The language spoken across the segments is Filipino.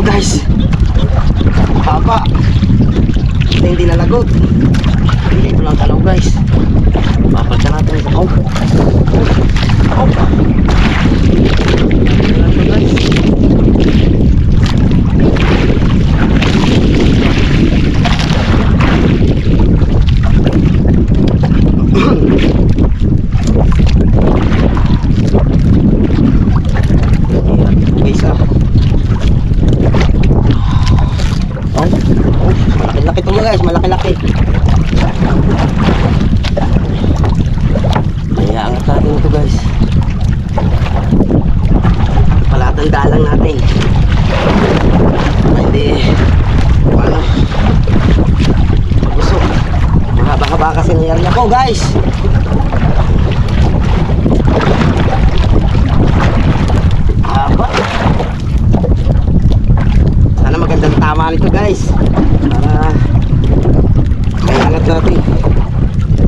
guys. Haba. Hindi nalagot. Hindi ito lang talaw guys. Papalta natin ito. Oh. Oh. Ito guys. Malaki-laki ito guys, malaki-laki. Kaya angat natin ito guys. Palatandaan lang natin. Hindi paano magusok. Mahaba-haba kasi nangyari ako guys. Haba. Sana magandang tama nito guys. Para may angat natin.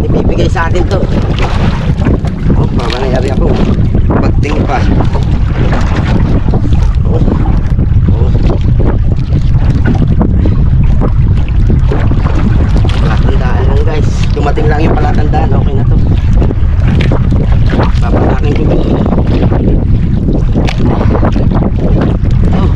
Ibibigay sa atin to. Oh, mamanayari ako. Bating pa. Oh. Oh. Palatandaan lang guys. Dumating lang yung palatandaan. Okay na to. Papatakin ko to. Oh.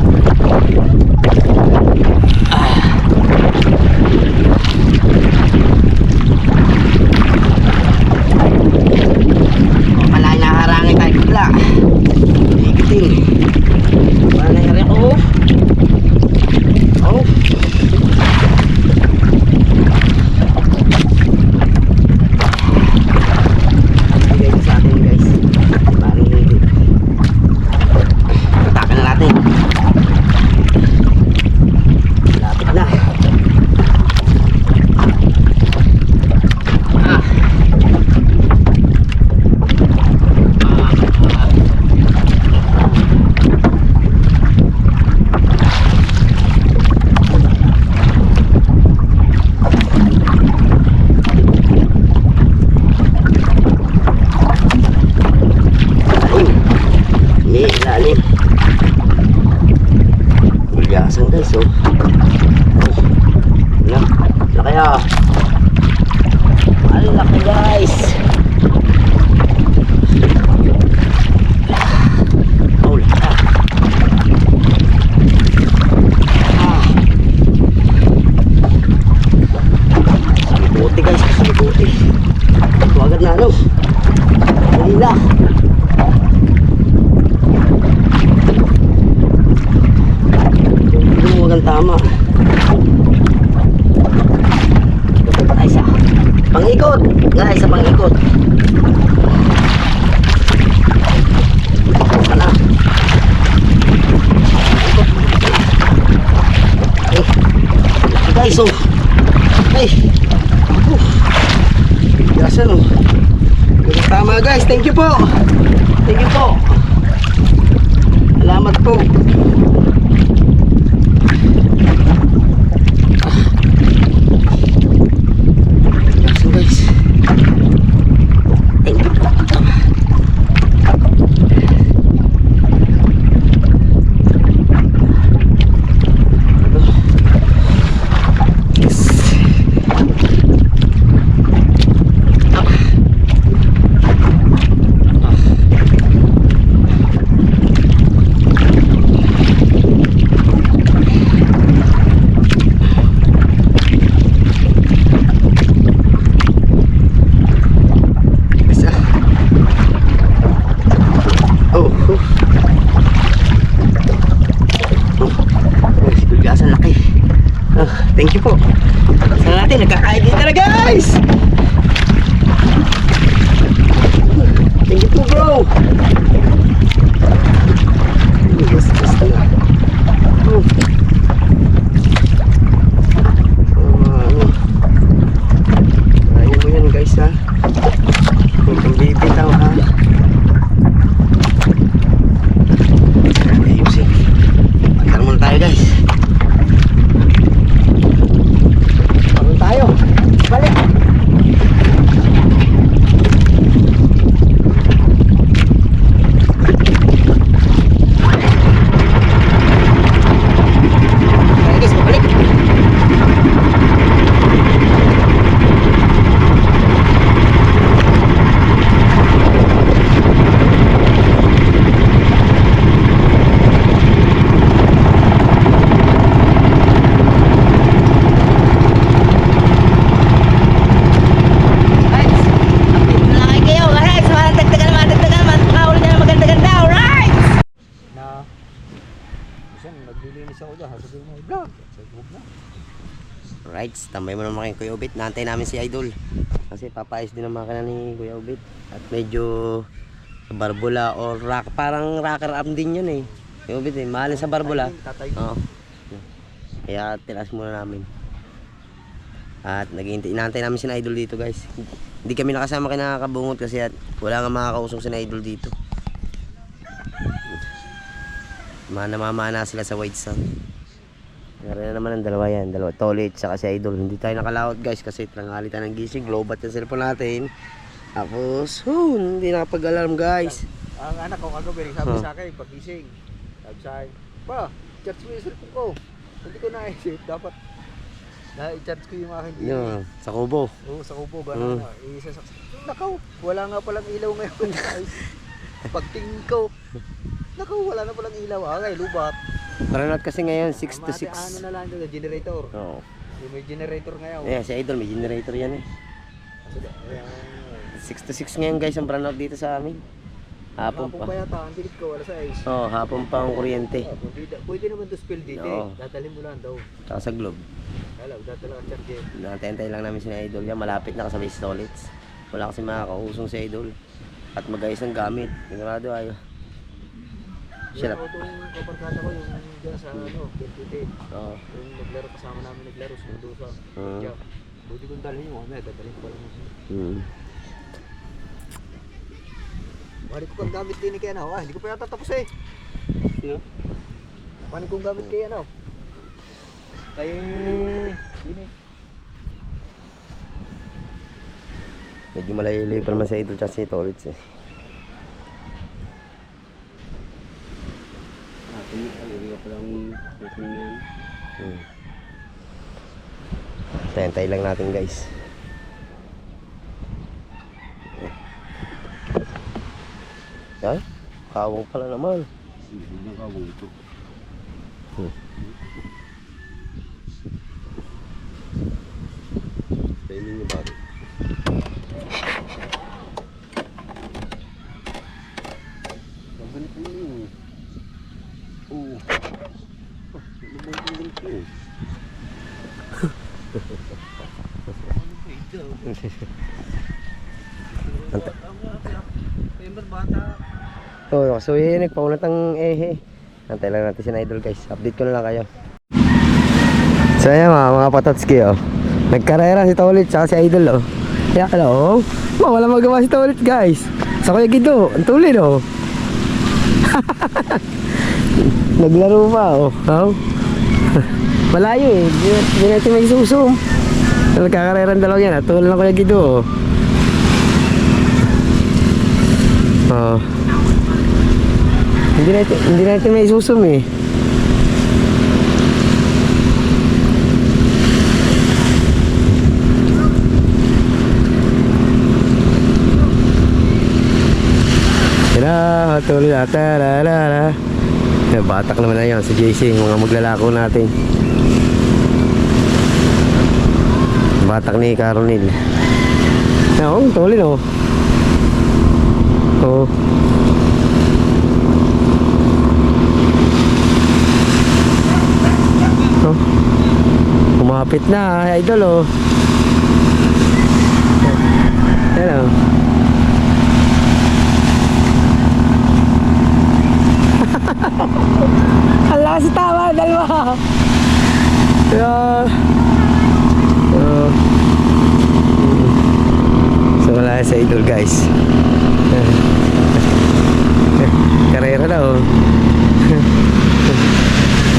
Tama. Ay sa pangikot. Guys, sa pangikot. Sana. Ay. Guys, oh. Ay. Biasa no. Tama guys. Thank you po. Thank you po. Salamat po. Thank you po. Sana natin nagkakain din talaga guys. Thank you po bro. Kaya mo yan guys ha. Huwag kang bibitaw ha. Ayusin. Pagkar muna tayo guys. Balik. guys, pabalik. Right, tambay mo naman kay Kuya Ubit. Naantay namin si Idol. Kasi papaayos din ang makina ni Kuya Ubit. At medyo barbula or rock, parang rocker arm din yun eh. Kuya Ubit eh, mahalin sa barbula. Oo. Kaya tilas muna namin. At inaantay namin si Idol dito guys. Hindi kami nakasama kinakabungot kasi at wala nga makakausong si Idol dito. Namamana sila sa White Sun. Meron na naman ang dalawa yan, Tolit saka si Idol. Hindi tayo nakalawat guys kasi tanghali tayo ng gising. Lobat yung cellphone natin. Tapos, hindi nakapag-alarm guys. Ang anak ko kagabi sabi sa akin pagising. Sabi sa akin, pa, charge mo yung cellphone ko. Hindi ko naisip, dapat na-charge ko yung akin. Sa kubo. Oo, sa kubo. Gano'n na. Nakaw, wala nga palang ilaw ngayon guys. Pagtingin ko, nakaw, wala na palang ilaw. Okay, lubat. Paranot kasi ngayon 6 to 6. Ano na lang yung generator. Oo. May generator ngayon. Yeah, si Idol may generator yan eh. 6 to 6 ngayon guys ang paranot dito sa amin. Hapon pa. Hapon pa yata, ang dilit ko, alas 6. Oo, hapon pa ang kuryente. Pwede naman to spill dito eh. Dadalhin mo lang daw. Saka sa globe. Alam, dadala ka charger. Natentay lang namin si Idol yan. Malapit na kasabay si Tolits. Wala kasi makakausong si Idol. At mag-ayos ng gamit. Sigurado ayo. Yung auto yung kabarkada ko, yung dyan sa Bentute. Oo. Yung naglaro kasama namin naglaro sa Mendoza. Buti kong dalhin yung ano, dadalhin ko lang. Balik ko pang gamit din ni kaya na. Hindi ko pa yata tapos eh. Panik kong gamit kaya na. Kaya yun eh. Medyo malayo-layo pa naman sa Idol tsaka si Tolits eh. Tentay lang natin guys. Ay, kawang pala naman. Hindi na kawang ito. Timing niyo ba? Ganito yun. Oo. So yun, nagpaunat ang ehe. Antay lang natin si Idol guys. Update ko na lang kayo. So ayan mga patotski oh. Nagkarera si Tolit tsaka si Idol oh. Kaya oh. Wala magawa si Tolit guys. Sa Kuya Gido, ang tulid oh. Naglaro pa oh. Malayo eh. Hindi natin may susum. Nagkakarera ng dalaw yan. Tulad ng Kuya Gido oh. Hindi natin may susum eh. Tara, tuloy na. Tararara. Batak naman na yun si JC, mga maglalako natin. Batak ni Caronil. Oo, tuloy no. Oo. Kumapit na, Idol oh. Hello. Ang lakas tawa, dalawa. So wala sa Idol guys. Karera na oh.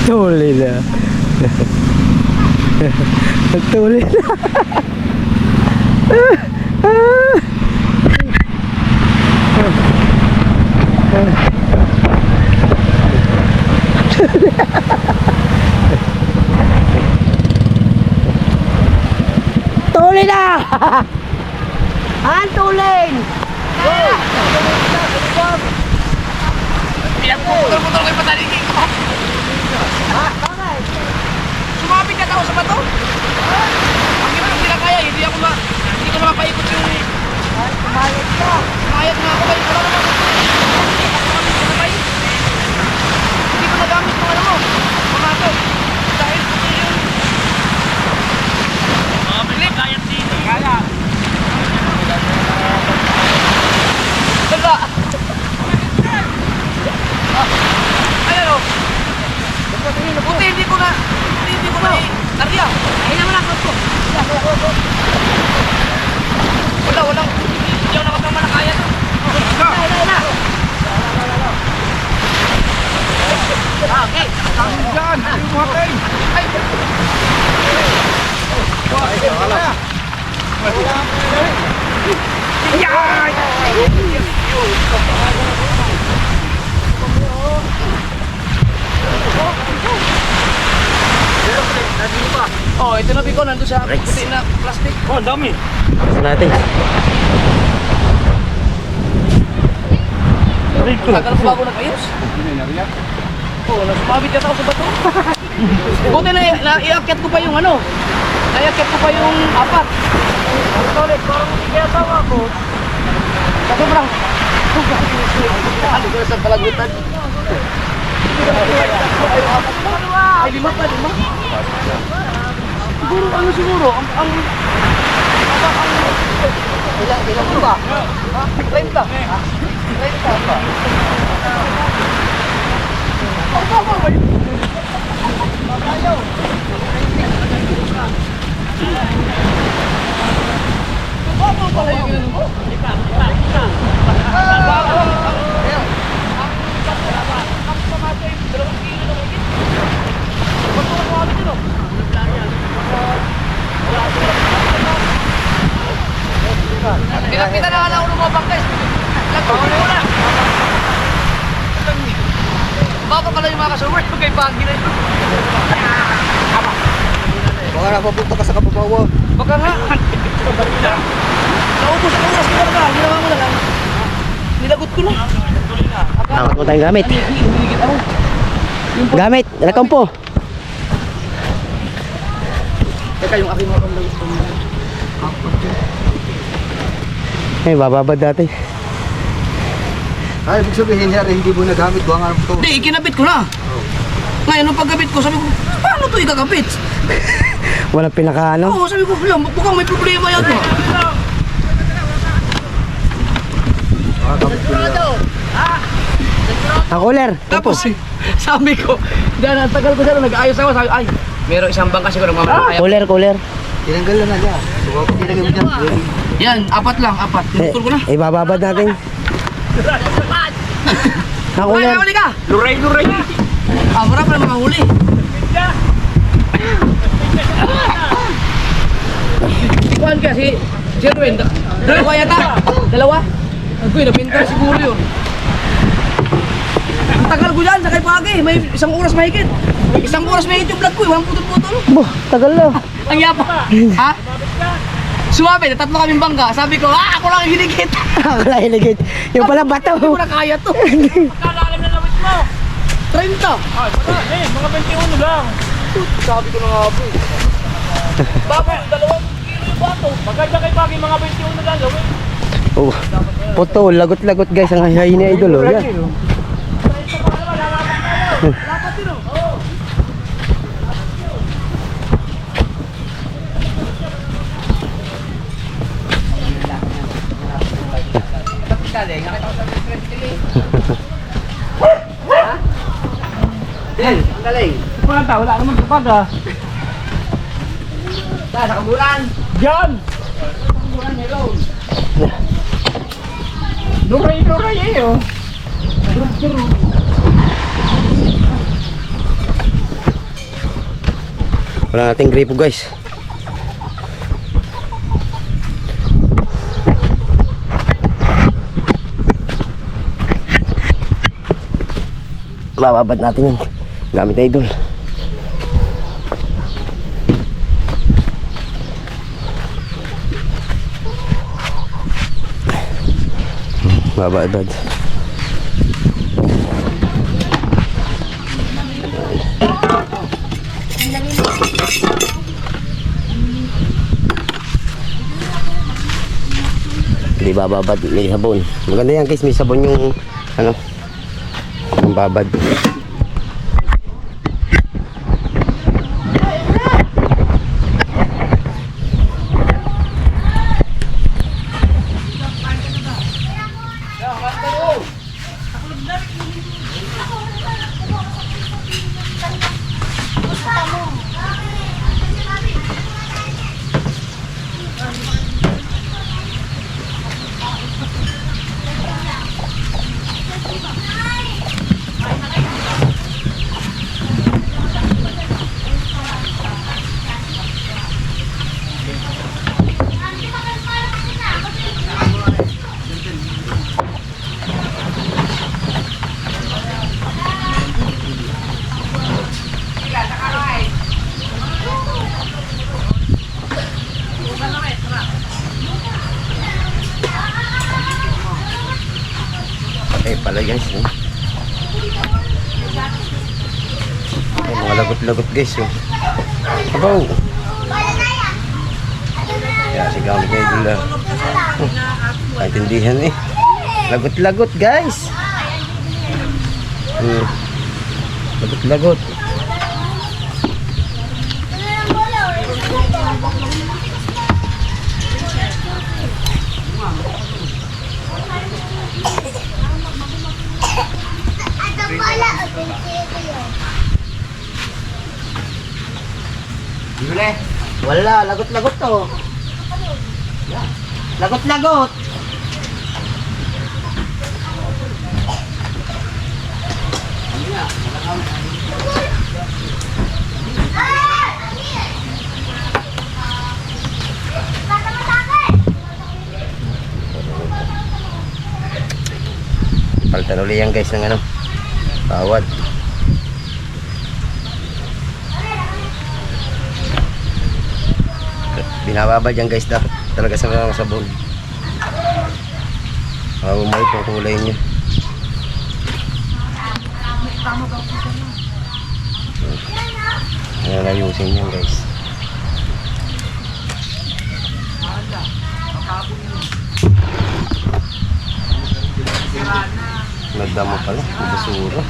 Tuloy na. Tuloy na. Hantulin! Pinagpuputol-putol ko yung patalingin ko. Sumabit ka tao sa bato. Ang hindi na kaya, hindi ko na mapaikot yung... Kumayat ka. Kumayat nga ako, kayo wala naman. Hindi ko nagamit ng ano mo. Pamato. Dahil puti yun. Mga bilik, kayat dito. Kaya. Daga. Ayan o. Buti hindi ko na Arya, ayun naman ang ko. Walang hindi ako nakapagmanakaya to. Ayun. Okay. Diyan! Yung mga kain! Ay. Oh, ito na Biko, nandun sa puti na plastic. Oh, dami. Saan natin? Tagal ko bago nag-ayos. Oh, nasumabit yata ako sa bato. Buti na iaakyat ko pa yung ano. Naiakyat ko pa yung 4. Solid, parang hindi kaya tawa ko. Sa sobrang. Ano ko sa palagutan? Ay, 5 pa, 5. Siguro, ano siguro? Ilang ba? 30. 30 ba? Pala yung ginano mo? Kita na lang ulo mo bangkes. Lagpapin mo na. Baka pala yung mga kasurwert mo kay Pagi na yun. Baka napapunta ka sa kapabawa. Baka nga. Naubos ang oras ko talaga. Ginawa mo na lang. Nilagot ko na. Tawag mo tayong gamit. Hinigit ako. Gamit, nakampo. Teka, yung aking mga panglagot ko. Eh, bababad dati. Ay, ibig sabihin niya, hindi mo nagamit. Buwangan mo ito. Hindi, ikinabit ko na. Ngayon, nung pagkabit ko, sabi ko, paano ito ikakabit? Walang pinakaano. Oo, sabi ko, mukhang may problema yan. Ang cooler. Tapos, sabi ko, dahil ang tagal ko siya, nag-ayos ako, sabi, ay, meron isang bangka siguro nagmamalakaya. Cooler. Tinanggal na niya. So, tinanggal mo dyan. Yan, 4 lang, 4. Tinutol ko na. Eh, bababad natin. Ang Ay, cooler. huli ka! Luray! Marami na mga huli. Ikuhan ka, si Erwin. Dalawa yata. Dalawa? Agkoy, nabinta siguro yun. Ang tagal ko dyan, sakay Pagi. May 1 oras mahigit. 1 oras mahigit yung vlog ko, walang putol-putol. Boh, tagal na. Ang yapa. Ha? Sumabi, tatlo kaming bangga. Sabi ko, ako lang ang hinigit. Ako lang iligid. Yung pala bato. Hindi ko na kaya to. Kalalim na lawit mo. 30. Ay, mga 21 lang. Sabi ko na nga po. Bakit? 2 kilo yung bato. Maganda kay Pagi, mga 21 na lang lawit. Oh, puto, lagot-lagot guys ang hahay ni Idol. Oh, yan. Dapat din oh. Galing, nakita ko sa friendly. Ha? Yan, ang galing. Wala naman kapag ah. Sa kaburan. Diyan! Kaburan meron. Duray eh oh. Wala nating gripo guys. Bababad natin yun. Gamit Idol. Babad. Hindi bababad, may sabon. Maganda yan guys, may sabon yung ano, yung babad. Pala guys, oh. Ay, mga lagot-lagot guys, oh. Abaw. Kaya si gamit ngayon dula. Kaintindihan eh. Lagot-lagot guys. Lagot-lagot. Wala, lagot-lagot to. Lagot-lagot. Paltan uli yan guys ng ano, bawad. Binababad yan guys, dapat talaga sa sabon. Umay po kulay niya. Ayan, ayusin yan guys. Nagdamo pala, basura.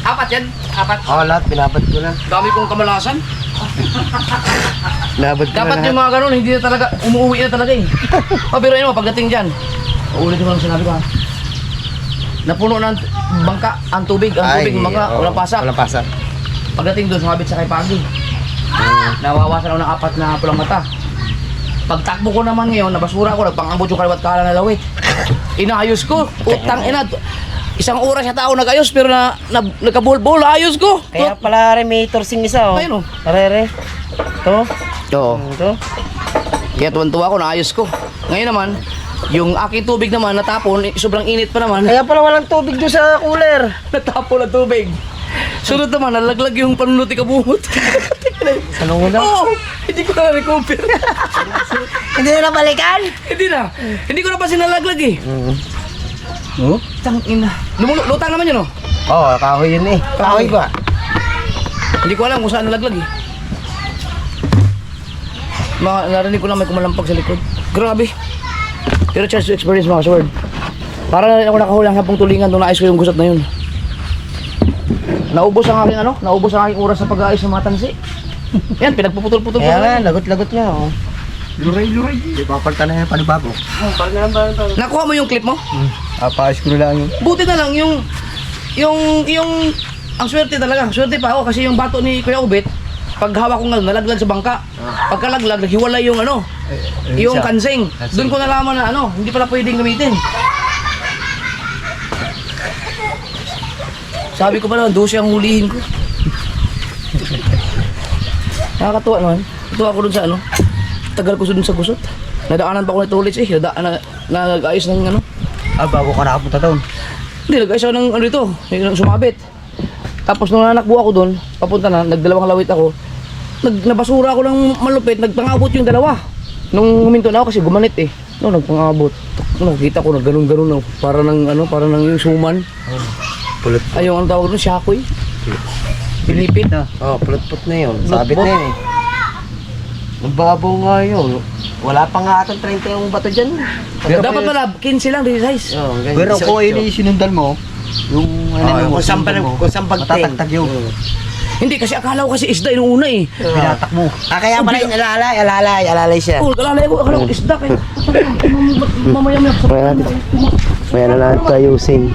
Apat yan? Apat? Oh, lahat binabad ko na. Dami kong kamalasan. Binabad ko Dapat na yung mga ganun, hindi na talaga, umuwi na talaga eh. Pabiruin mo, pagdating dyan. Uulitin ko lang sinabi ko ha. Napuno ng bangka, ang tubig, bangka, walang pasak. Walang pasak. Pagdating doon, sumabit sa kay Pagi. Nawawasan ako ng 4 na pulang mata. Pagtakbo ko naman ngayon, nabasura ko, nagpangambot yung kaliwat kala na lawit. Inaayos ko, utang ina. Isang oras sa tao nag-ayos pero nagkabul-bul, ayos ko. Kaya pala rin may torsing isa oh. Ayun oh. Parere. Ito. Oo. Ito. Kaya tuwan-tuwa ko, naayos ko. Ngayon naman, yung aking tubig naman natapon, sobrang init pa naman. Kaya pala walang tubig doon sa cooler. Natapon ang tubig. Sunod naman, nalaglag yung panunuti kabungot. Sa nunguna? Oo, hindi ko na recover. Hindi na nabalikan? Hindi na. Hindi ko na pa sinalaglag eh. Oh? Tangina. Lutang naman yun oh. Oo, kahoy yun eh. Kahoy ba? Hindi ko alam kung saan nalaglag eh. Narinig ko lang may kumalampag sa likod. Grabe. Pero chance to experience mga sword. Para ako nakahulang sa tulingan nung naayos ko yung gusot na yun. Naubos ang aking ano? Naubos ang aking oras sa pag-aayos ng mga tansi. Yan, pinagpuputol-putol ko. Kaya nga, lagot-lagot nga oh. Luray-luray. Di papalta na yan, panibago. Nakuha mo yung clip mo? Paayos ko na lang yun. Buti na lang yung ang swerte talaga. Swerte pa ako kasi yung bato ni Kuya Ubet, pag hawak ko nga, nalaglag sa bangka. Pagkalaglag, naghiwalay yung ano, yung kansing. Doon ko nalaman na ano, hindi pala pwedeng gamitin. Sabi ko pala, 12 ang hulihin ko. Nakakatuwa naman. Tuwa ko dun sa ano, tagal ko dun sa gusot. Nadaanan pa ako nito ulit nag-ayos ng ano. Bago ka nakapunta doon. Hindi, nag-ayos ako ng ano dito, yung sumabit. Tapos nung nanakbo ako doon, papunta na, nagdalawang lawit ako. Nabasura ako ng malupit, nagpangabot yung dalawa. Nung huminto na ako kasi gumanit eh. No, nagpangabot. Nakita ko na ganun-ganun na, para ng yung suman. Pulot. Ay, yung ano tawag doon, shakoy. Pilipit. Pulot-put na yun. Sabit na yun eh. Mababaw nga yun. Wala pa nga atong 30 yung bato dyan. Dapat pala, 15 lang, di size. Pero kung sinundan mo, yung kung saan pagting. matatagtag yun. Hindi, kasi akala ko kasi isda yung una eh. Binatak mo. Kaya pala yung alalay siya. Oh, akala ko isda kayo. Mamaya-maya. May ano lang ito ayusin.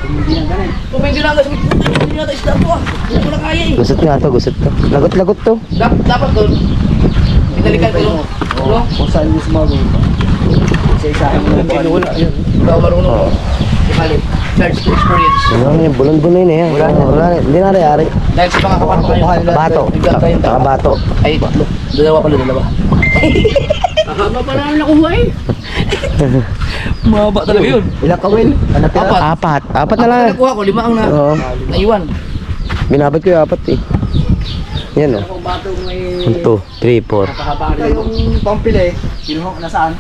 Kung may dinagas, hindi natin isda po ah. Hindi ko na kaya eh. Gusot nga to, gusot to. Lagot-lagot to. Dapat doon. Pinalikan ko yung no? Kung saan yung sumago. Isa-isahin mo yung wala. Ikaw marunong. Ipalit. Charge to experience. Ano yung bulon-bulon na yan. Wala, hindi na rin. Dahil sa mga kapatid kayo. Bato. Saka bato. Ay, dalawa pala, dalawa. Mahaba pa naman nakuha eh. Mahaba talaga yun. Ilang kawil? Apat. Apat na lang. Nakuha ko, 5 ang Oo. naiwan. Binabad ko yung apat eh. Yan o. 1, 2, 3, 4. Ito yung pampili. Kinuha ko nasaan?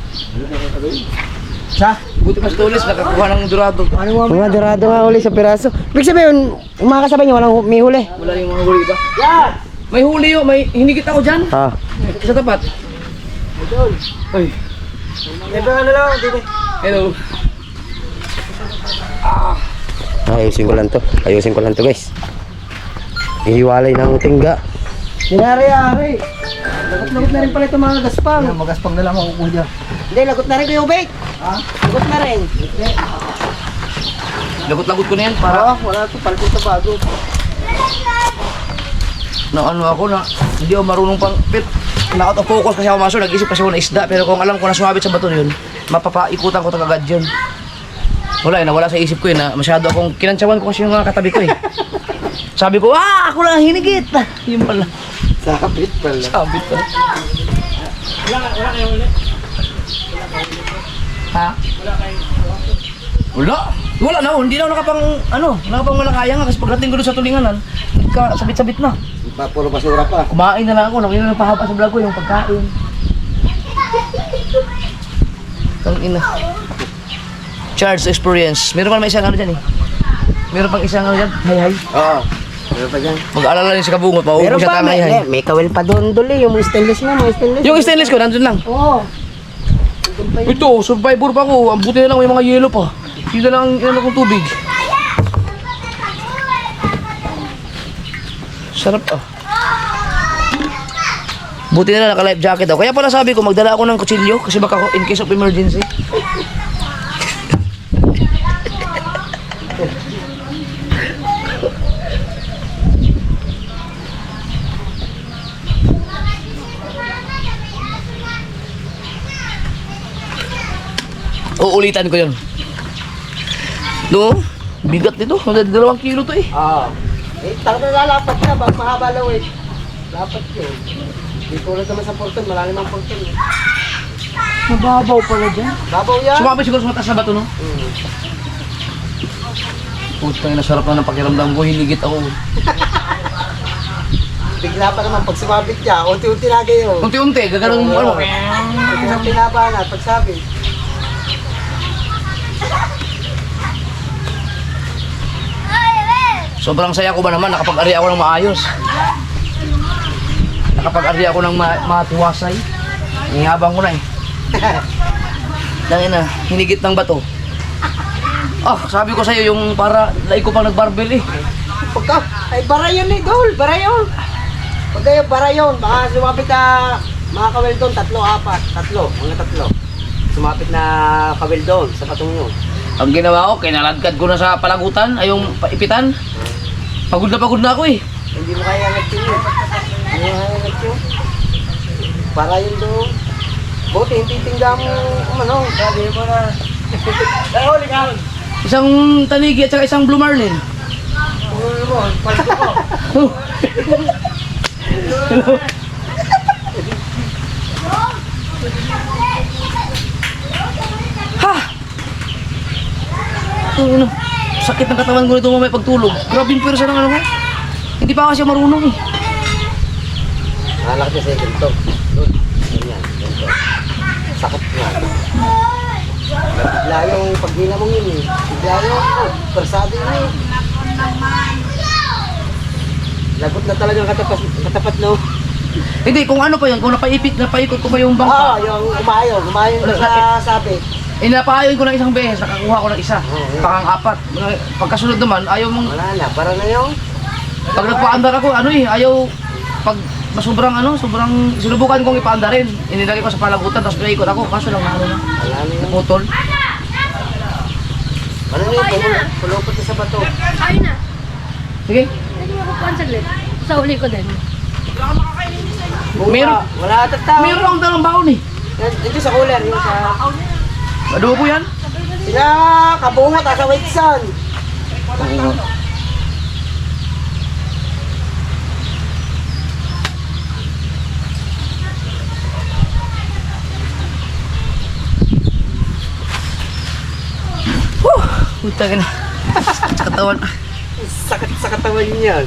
Sa? Buti mas tulis, nakakuha ng durado. Mga dorado nga uli sa piraso. Ibig sabihin, umakasabay niya, walang may huli. Wala yung mga huli ba? Yan! May huli yun, may hinigit ako dyan. Ha. Sa tapat. Ay. Ito ano lang, dito. Hello. Ayusin ko lang to guys. Ihiwalay ng tingga. Sinari-ari. Lagot-lagot na rin pala ito mga gaspang. Magaspang na lang ako kuya. Hindi, lagot na rin ko yung bake. Ha? Lagot na rin. Lagot-lagot ko na yan para Wala ito, palit sa bago. na ano ako na hindi ako marunong pang pit. Nakot of focus kasi ako maso, nag-isip kasi ako na isda pero kung alam ko na sumabit sa bato na yun, mapapaikutan ko agad yun. Wala eh, nawala sa isip ko eh na masyado akong kinantsawan ko kasi yung mga katabi ko eh. Sabi ko, ako lang hinigit. Yun pala. Sabit pala. Sabit pala. Ha? Wala na, hindi na ako nakapang malakaya nga kasi pagdating ko doon sa tulinganan, sabit-sabit na. Puro basura pa. Kumain na lang ako, nakinig na pahaba sa vlog ko yung pagkain. Tang ina. Charles experience. Meron pa naman isang ano dyan eh. Meron pang isang ano dyan, hay. Oo. Meron pa dyan. Mag-alala rin si Kabungot, mauubos siya tama hay. May kawil pa doon duli. Yung stainless nga, may stainless. Yung stainless ko, nandun lang. Oo. Ito, survivor pa ko. Ang buti na lang may mga yelo pa. Yun na lang ang inano kong tubig. Sarap ah. Buti na lang naka-life jacket ako. Kaya pala sabi ko, magdala ako ng kutsilyo kasi baka in case of emergency. Uulitan ko yun. No? Bigat nito. 2 kilo to eh. Talaga lalapat na. Bag mahaba lang eh. Lapat yun. Di tulad naman sa porton. Malalim ang porton. Mababaw pala dyan. Babaw yan. Sumabay siguro sa mataas na bato, no? Puta na, sarap na ng pakiramdam ko. Hinigit ako. Bigla pa naman pag sumabit niya. Unti-unti lagi yun. Unti-unti, gaganon mo. Ano? Unti-unti pinaba na pag sabit. Sobrang saya ko ba naman, nakapag-ari ako ng maayos. Nakapag-ari ako ng matiwasay. Ihabang ko na eh. Dangin na, hinigit ng bato. Sabi ko sa'yo yung para laig ko pang nagbarbel eh. Pagka, ay bara yun eh, Dol. Bara yun. Pagka yung bara yun, baka sumapit na mga kawil doon, 3, 4. Mga 3. Sumapit na kawil doon sa patong yun. Ang ginawa ko, kinaladkad ko na sa palagutan, ay yung ipitan. Pagod na ako eh. Hindi mo kaya nag-tune. Hindi mo kaya nag-tune. Para yun doon. Buti, hindi tingga mo, ano, sabi mo na. Dahil ligawan. Isang tanigi at saka isang blue marlin. Ano mo, palito ko. Hello. Ha! Ano? Sakit ng katawan ko nito mamaya pagtulog. Grabe yung pwersa ng ano ko. Hindi pa kasi marunong eh. Anak niya sa ganito. Doon. Ganyan. Ganito. Sakit nga. Bigla yung paghila mong yun eh. Bigla yung persado yun eh. Lagot na talagang katapat no. Hindi, kung ano pa yun, kung napaikot ko pa yung bangka. Yung umayo na sa sabi. Inapahayon ko ng isang beses, nakakuha ko ng isa. Pakang apat. Pagkasunod naman, ayaw mong, Wala na, para na yung pag nagpaandar ako, ano eh, ayaw, pag sobrang sinubukan kong ipaandarin. Inilagay ko sa palagutan, tapos pinaikot ako, kaso lang ano na, wala na yung naputol. ano na yung pulupot na sa bato. Ayun na. Sige. Pwede mo kukuhan saglit. Sa uli ko din. Meron- Wala ata tao. Mayroon akong dalang baon eh. Dito sa cooler, yung sa Adobo yan? sila kabungot sa Whiteson. Puta ka na. Sa katawan. Sakit sa katawan niya.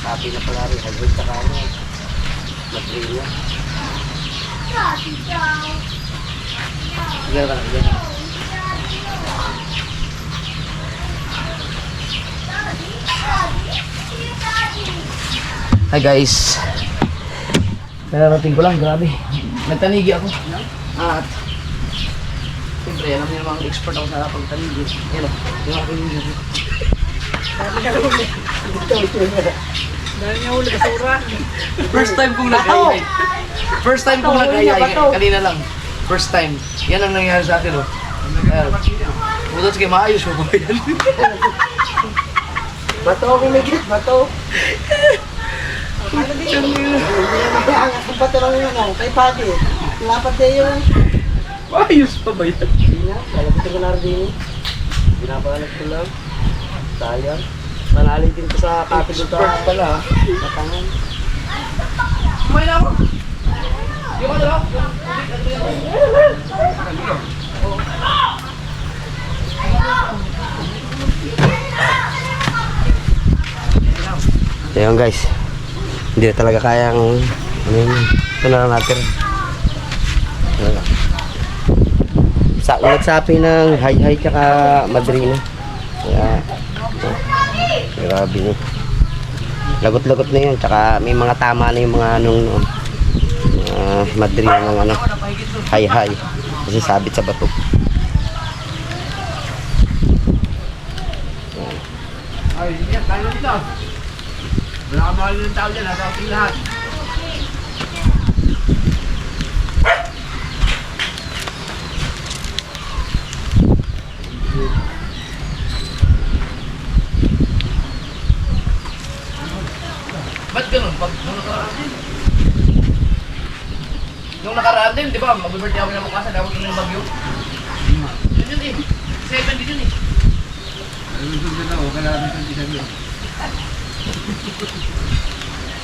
Sabi na pala rin, hagwid sa kanya. Madrina. Sige ka lang, sige ka. Hi guys. Nararating ko lang, grabe. Nagtanigi ako. At siyempre, alam niyo namang expert ako sa pagtanigi. Yan o, yung aking video. First time kong nag-ayay. First time kong nag-ayay. Kanina lang. First time. Yan ang nangyari sa akin o. Butot sige, maayos mo ba yan? Bato ako umigit, bato. Hindi naman ang bato lang yun, kay Pati. Lapat na yun. Maayos pa ba yan? Hindi na, lalabit ko na rin. Binabalat ko lang. Sayang. Manalig din ko sa kapit dito. Expert pala. Matangan. Kumain na ako. Yung ano lang? Ayun guys. Hindi na talaga kayang ano yun. Ito na lang natin. Wala. Nagsapi ng hay-hay tsaka madrina. Kaya grabe no. Lagot-lagot na yun. Tsaka may mga tama na yung mga anong madrina ng ano hay-hay. Kasi sabit sa bato. Ay, yan, tayo na dito. Wala ka mahal ng tao dyan, nasa ating lahat. Ba't ganun? Pag nung nakaraan din. Nung nakaraan din, di ba? Mag-birthday ako ng bukasan, dapat yung bagyo. Yun yun eh. 7 din yun eh.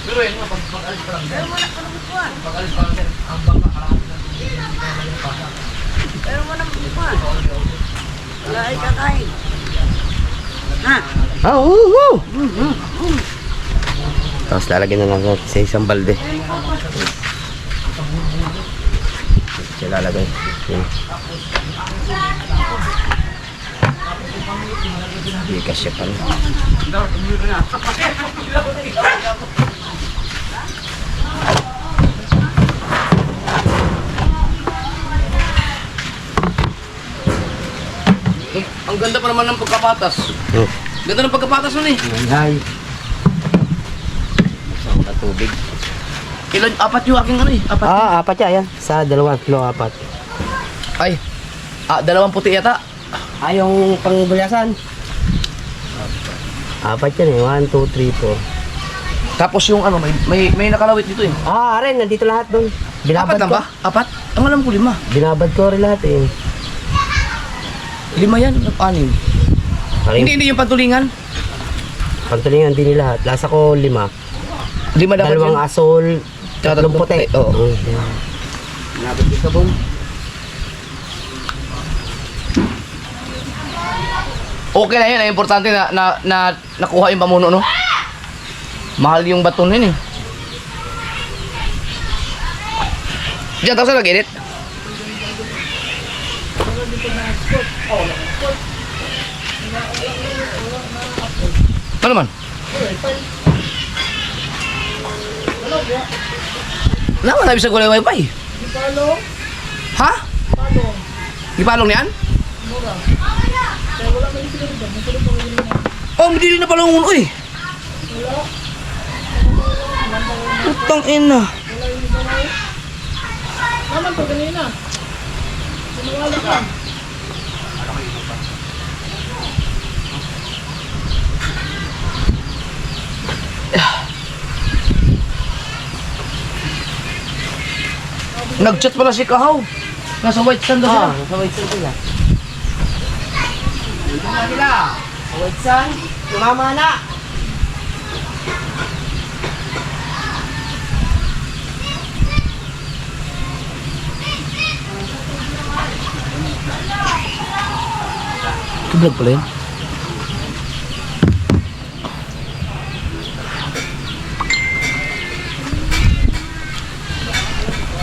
Pero yun nga, pag-alis pa lang. Pag-alis pa lang, sir. Ang bangka, kalahati na. Hindi ka naman yung pasa. Pero mo nang kukuhan. Wala ay kakain. Oo. Tapos lalagyan na lang natin sa isang balde. Siya lalagay. Yun. Hindi kasya pa rin. Ang ganda pa naman ng pagkapatas. Ganda ng pagkapatas nun eh. Ay. Sa tubig. Ilan, apat yung aking ano eh. Apat. Apat yan. Sa 2 kilo, 4. Ay. Dalawang puti yata. Yung pangbulyasan. 4 yan eh. 1, 2, 3, 4. Tapos yung ano, may nakalawit dito eh. Rin. Nandito lahat doon. Apat lang ba? Apat? Ang alam ko 5. Binabad ko rin lahat eh. 5 yan, 6. Hindi yung pantulingan. Pantulingan din lahat. Lasa ko 5. 5 dapat 2 yun. asol, 3 puti. Oo. Binabad ko sa bong. Okay na yun, ang importante na nakuha yung pamuno, no? Mahal yung baton yun eh. Diyan, tapos na nag-edit. Ano naman? Naman, nabi sa gulay wifi. Ipalong. Ha? Palong. Ipalong niyan? Mura. Kaya wala may sila dito. Masulog mo rin na. Oh, hindi rin na pala uno eh. Wala. Utang ina. Wala yung iba. Naman to ganina. Sinawala ka. Nag-chat pala si Kahaw. Nasa white sand daw sila. Sa white sand sila. Sa white sand, tumama na. Vlog pala yun.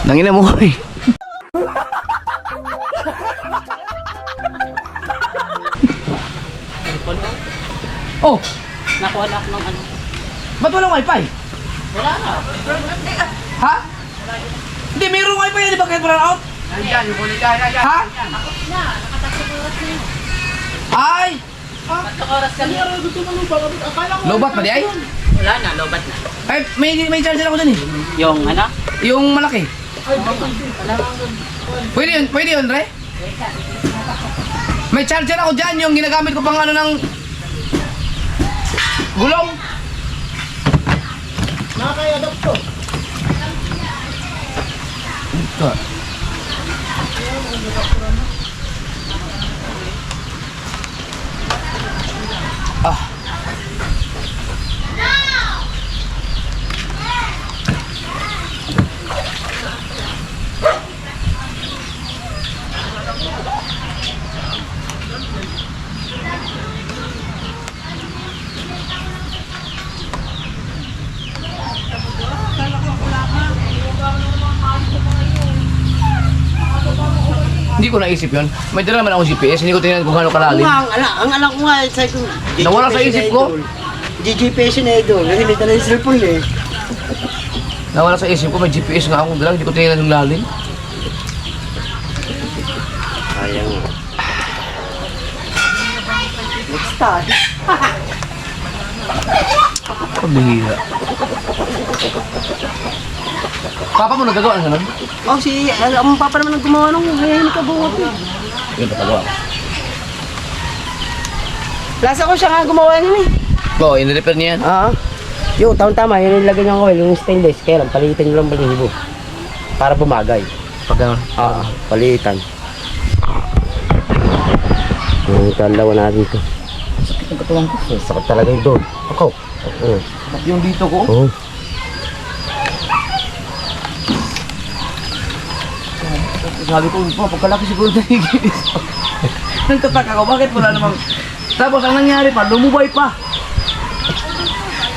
Nangina mo eh. Oh, Nakuha na ako ng ano. ba't walang wifi? Wala na. Ha? Hindi, mayroong wifi yan, di ba kahit walang out? Nandiyan, yung kulit dyan. Ha? Nakapit na. Nakatatlong oras na yun. Ay! Tatlong oras kami. Lobat pa di ay? Wala na, lobat na. Ay, may charger ako dyan eh. Yung ano? Yung malaki. Pwede yun, Re? May charger ako dyan, yung ginagamit ko pang ano ng gulong. Nakakaya-adapt to. Ito. Ah. Hindi ko naisip yun. May dala naman akong GPS, hindi ko tingnan kung gaano kalalim. Ang alam ko nga, sa ko. Nawala sa isip ko. GGPS na idol. Kasi may dala yung cellphone eh. Nawala sa isip ko, may GPS nga akong dala, hindi ko tingnan yung lalim. Sayang. Next time. Pabihira. Papa mo nagagawa ng ganun? Ang papa naman ang gumawa nung ngayon ka buhat eh. Yun, nagagawa. Lasa ko siya nga gumawa niya eh. Oo, in-repair niya yan. Yung tama, yun yung lagay niya ng oil, yung stainless. Kaya lang, palitan nyo lang balihibo. Para bumagay. Pag ganun. Palitan. Yung dalawa natin ito. Sakit ang katawan ko. Sakit talaga yung doon. Ako. Oo. Yung dito ko. Oo. Sabi ko, pagkalaki siguro na higis. Nagtataka ko, bakit wala namang... Tapos ang nangyari pa, lumubay pa.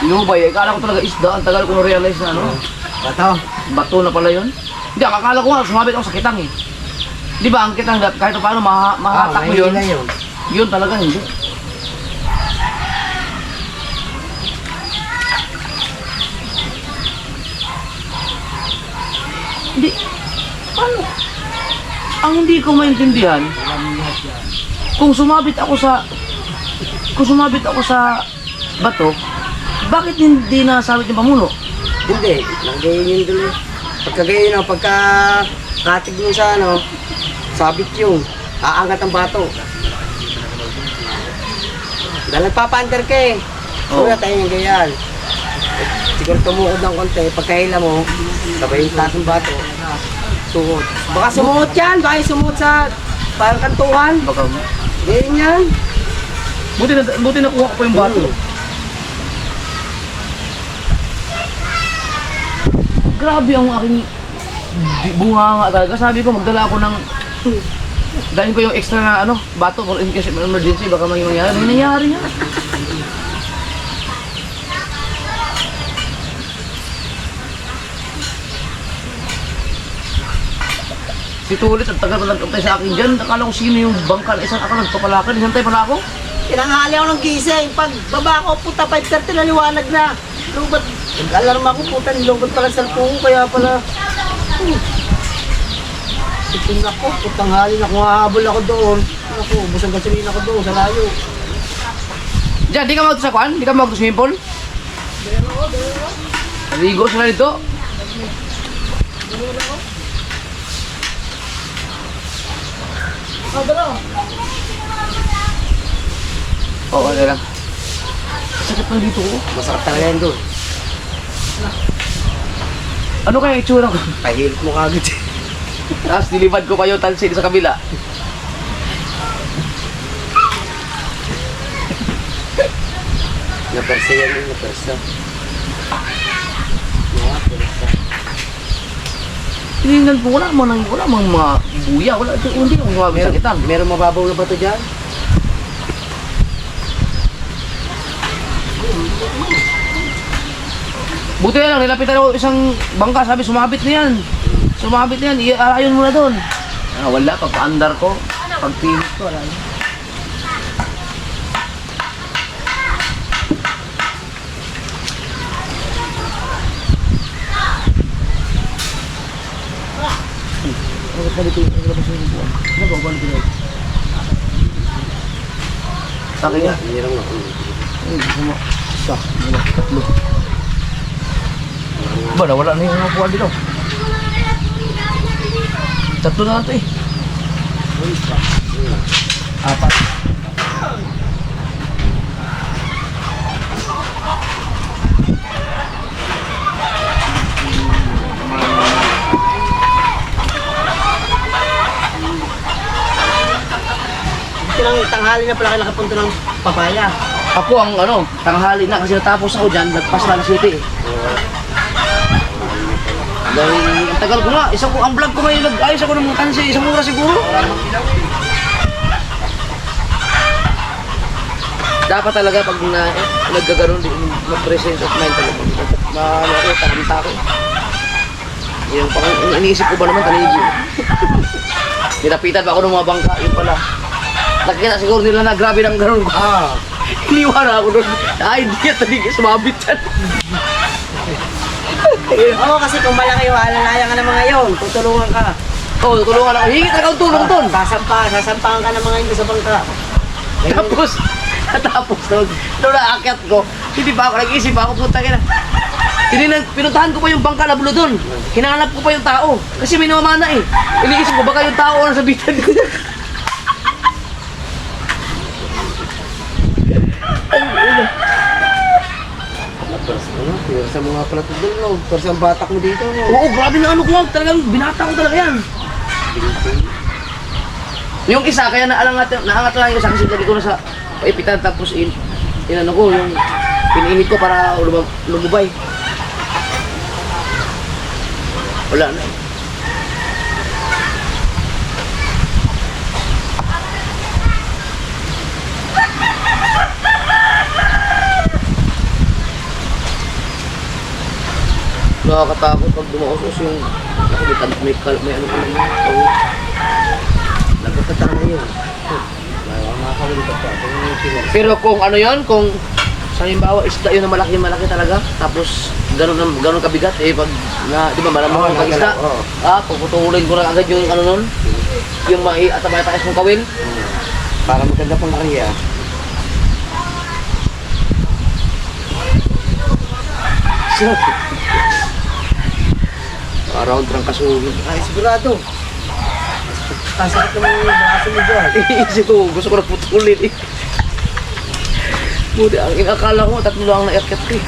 Lumubay, akala ko talaga isda. Ang tagal ko na-realize na ano. Bato na pala yun. Hindi, akala ko nga, sumabit ako sa kitang eh. Di ba, ang kitang kahit paano mahatak mo yun. Yun talaga, hindi. Hindi. Paano? Ang hindi ko maintindihan, kung sumabit ako sa bato, bakit hindi nasabit yung pamuno? Hindi, nagayin yun doon. Pagkagayin no, pagka katig mo sa ano, sabit yung aangat ang bato. Dahil nagpapander ka eh. Oo. Kuya, tayo yung ganyan. Siguro tumukod ng konti, pagkahila mo, sabay yung tatong bato. Suot. Baka sumuot yan, baka yung sumuot sa parang kantuhan. Baka, Ganyan yan. buti nakuha ko pa yung bato. Grabe ang aking bunga nga talaga. Sabi ko, magdala ako ng... Dahil ko yung extra na ano, bato for in case of emergency, baka may mangyari. May nangyari nga. Si Tulit, ang tagal na nagkantay sa akin dyan. Akala ko sino yung bangka na isang ako nagpapalakan. Isang tayo pala ako. Tinanghali ako ng gising. Pag baba ko, puta, 5:30 na liwanag na. Lubat. Nag-alarm ako, puta, nilubat pala sa cellphone ko, kaya pala. Sitin ako, putang hali na kung hahabol ako doon. Ako, busang gasolina ako doon, sa layo. Diyan, di ka mag sa kwan? Di ka mag swimming pool? Naligo sila dito. Oo, okay lang. Sakit lang dito ko. Masarap talaga yan doon. Ano kaya itsura ko? Pahilip mo kagad. Tapos nilipad ko pa yung tansin sa kabila. Napersa yan yun, napersa. Tinignan po, wala mang mga buya, wala. Hindi ko mga sakitan. Meron mababaw na ba ito dyan? Buti na lang, nilapitan ako isang bangka, sabi sumabit na yan. Sumabit na yan, iayon mo na doon. Ah, wala, pagpa-andar ko, pagpilit ko, wala. Sakin yan. Meron nga. Ay, gusto mo. Isa, dalawa, tatlo. Ba, nawala na yung mga puwan dito. Tatlo na ito eh. Apat. Tinang tanghali na pala kayo nakapunta ng papaya. Ako ang ano, tanghali na kasi natapos ako dyan, nagpaslan city eh. Dahil ang tagal ko nga, isang ang vlog ko may nag-ayos ako ng mga tansi, isang oras siguro. Dapat talaga pag naggaganon din, mag-presence of mind talaga. Talanta ko. Yung pang iniisip ko ba naman, taligi. Nilapitan pa ako ng mga bangka, yun pala. Nakikita siguro nila na grabe ng ganon ko. Iniwan ako doon. Ay, hindi yan, taligi, sumabit yan. Oo, kasi kung malaki yung alalaya ka ng mga yun, tutulungan ka. Oo, tutulungan ako. Hingit na kang tulong doon. Sasampahan ka ng mga yun sa bangka. Tapos doon naakyat ko, hindi pa ako nag-isip ako, puta ka na. Pinuntahan ko pa yung bangka na bulo doon. Hinanap ko pa yung tao. Kasi may namamana eh. Iniisip ko baka yung tao na sabitan ko. Pero sa mga plato doon, no? Pero sa batak mo dito, no? Oo, grabe na ano ko. Talagang binata ko talaga yan. Yung isa, kaya naangat lang yung isa kasi lagi ko na sa paipitan tapos inano ko, yung piniinit ko para lumubay. Wala na. Nakakatakot pag dumaos yung may ano pa naman. Nagkakatang na yun. Makakawin ka pa. Pero kung ano yon, kung sa halimbawa isda yun na malaki talaga, tapos ganun kabigat eh pag na, di ba malamang pag isda. Puputulin ko na agad yung ano nun, yung mataas mong kawil. Para maganda pang kariya. Shit. Around Trangkasugi. Ay, sigurado. Kasakit naman yung braso mo dyan. Iisip ko, gusto ko nagputulin eh. Buti, ang inakala ko, 3 lang ang naiakyat ko eh.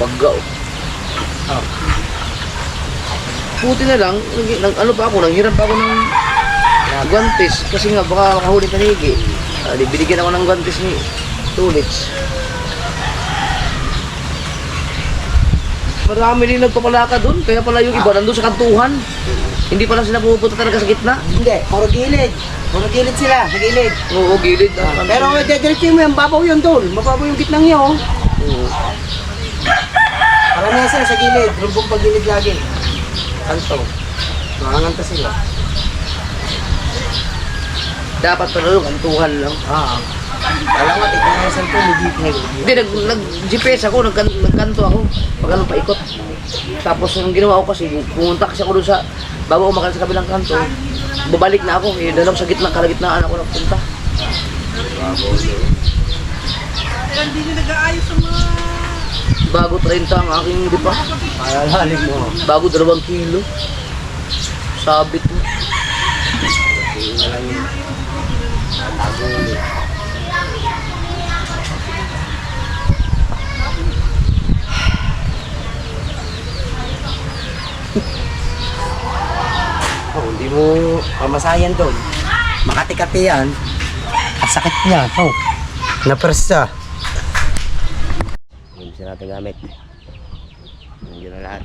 Paggaw. Buti na lang, ano pa ako, nanghiram pa ako ng guantes kasi nga baka makahuli tanigi. Binigyan ako ng guantes ni Tulits. Marami rin nagpapalaka doon, kaya pala yung iba nandun sa kantuhan. Hindi pala sila pupunta talaga sa gitna. Hindi, puro gilid. Puro gilid sila, sa gilid. Oo, gilid. Pero dediretso mo yan, babaw yun doon. Mababaw yung gitnang yun. Oo. Parang sila sa gilid, rumbong pag gilid lagi. Kanto. Makanganta sila. Dapat pala yung kantuhan lang. Alam mo, tignan nga yung cellphone, Hindi, nag-GPS ako, nagkanto ako. Pag ano, paikot. Tapos ang ginawa ko kasi, pumunta kasi ako doon sa, bago umakan sa kabilang kanto, babalik na ako, dalaw sa gitna, kalagitnaan ako nagpunta. Kaya hindi nyo nag-aayos sa mga... Bago 30 ang aking dipa. Alalalim mo. Bago 2 kilo. Sabit mo. Oh, hindi mo pamasayan doon. Makati-kati yan. Ang sakit niya. Oh. Napersa. Yung siya natin gamit. Nandiyan na lahat.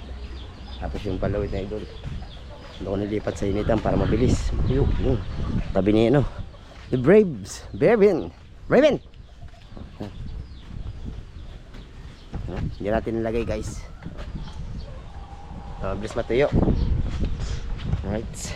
Tapos yung palawit na idol. Doon ko nilipat sa initan para mabilis. Yung tabi niya, no? The Braves. Bravin. Bravin! Diyan natin nilagay, guys. Mabilis matuyo. Alright.